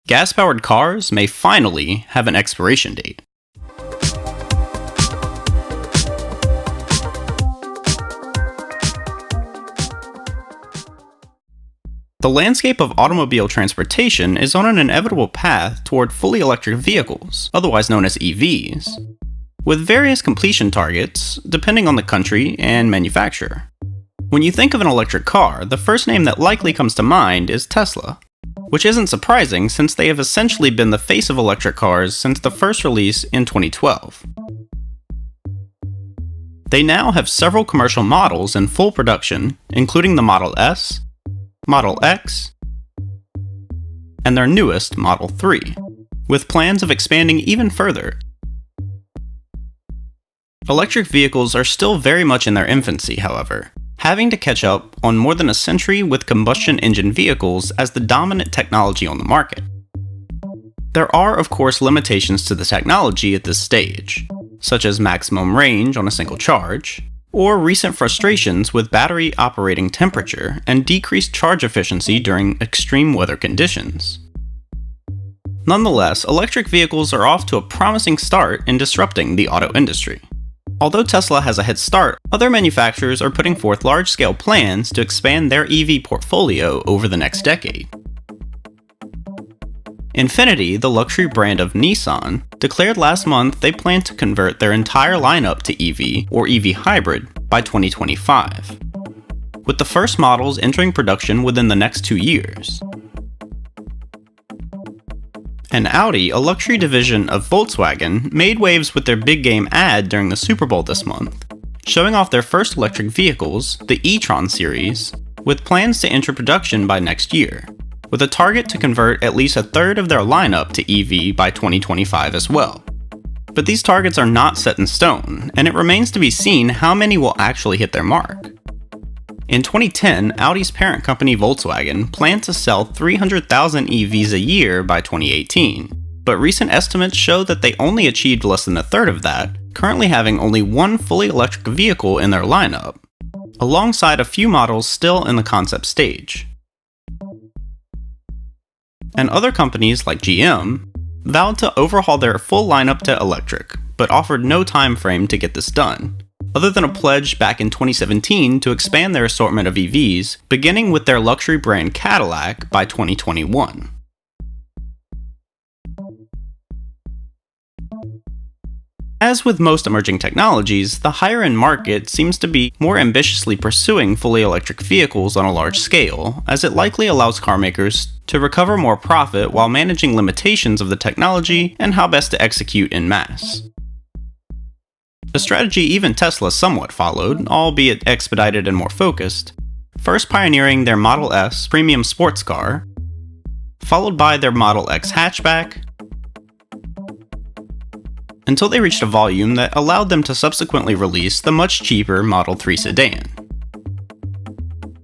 gas-powered cars may finally have an expiration date. The landscape of automobile transportation is on an inevitable path toward fully electric vehicles, otherwise known as EVs, with various completion targets depending on the country and manufacturer. When you think of an electric car, the first name that likely comes to mind is Tesla, which isn't surprising since they have essentially been the face of electric cars since the first release in 2012. They now have several commercial models in full production, including the Model S, Model X, and their newest Model 3, with plans of expanding even further. Electric vehicles are still very much in their infancy, however, having to catch up on more than a century with combustion engine vehicles as the dominant technology on the market. There are, of course, limitations to the technology at this stage, such as maximum range on a single charge, or recent frustrations with battery operating temperature and decreased charge efficiency during extreme weather conditions. Nonetheless, electric vehicles are off to a promising start in disrupting the auto industry. Although Tesla has a head start, other manufacturers are putting forth large-scale plans to expand their EV portfolio over the next decade. Infiniti, the luxury brand of Nissan, declared last month they plan to convert their entire lineup to EV or EV hybrid by 2025, with the first models entering production within the next 2 years. And Audi, a luxury division of Volkswagen, made waves with their big game ad during the Super Bowl this month, showing off their first electric vehicles, the e-tron series, with plans to enter production by next year, with a target to convert at least a third of their lineup to EV by 2025 as well. But these targets are not set in stone, and it remains to be seen how many will actually hit their mark. In 2010, Audi's parent company Volkswagen planned to sell 300,000 EVs a year by 2018, but recent estimates show that they only achieved less than a third of that, currently having only one fully electric vehicle in their lineup, alongside a few models still in the concept stage. And other companies like GM vowed to overhaul their full lineup to electric, but offered no time frame to get this done, other than a pledge back in 2017 to expand their assortment of EVs, beginning with their luxury brand Cadillac by 2021. As with most emerging technologies, the higher-end market seems to be more ambitiously pursuing fully electric vehicles on a large scale, as it likely allows carmakers to recover more profit while managing limitations of the technology and how best to execute en masse. A strategy even Tesla somewhat followed, albeit expedited and more focused, first pioneering their Model S premium sports car, followed by their Model X hatchback, until they reached a volume that allowed them to subsequently release the much cheaper Model 3 sedan.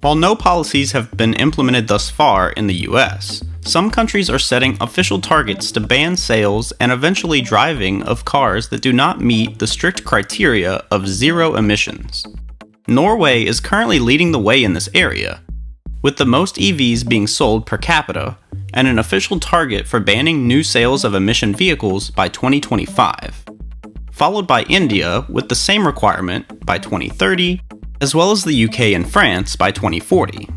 While no policies have been implemented thus far in the US, some countries are setting official targets to ban sales and eventually driving of cars that do not meet the strict criteria of zero emissions. Norway is currently leading the way in this area, with the most EVs being sold per capita, and an official target for banning new sales of emission vehicles by 2025, followed by India with the same requirement by 2030, as well as the UK and France by 2040.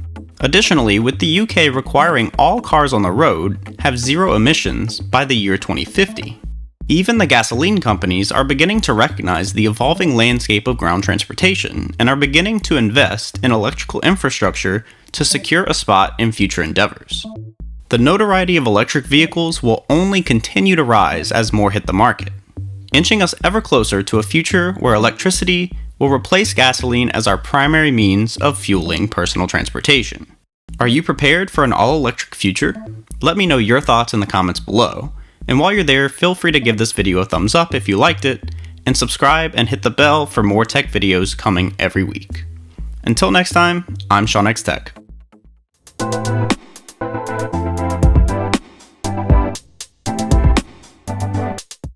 Additionally, with the UK requiring all cars on the road have zero emissions by the year 2050. Even the gasoline companies are beginning to recognize the evolving landscape of ground transportation and are beginning to invest in electrical infrastructure to secure a spot in future endeavors. The notoriety of electric vehicles will only continue to rise as more hit the market, inching us ever closer to a future where electricity will replace gasoline as our primary means of fueling personal transportation. Are you prepared for an all-electric future? Let me know your thoughts in the comments below, and while you're there, feel free to give this video a thumbs up if you liked it, and subscribe and hit the bell for more tech videos coming every week. Until next time, I'm SeanXTech.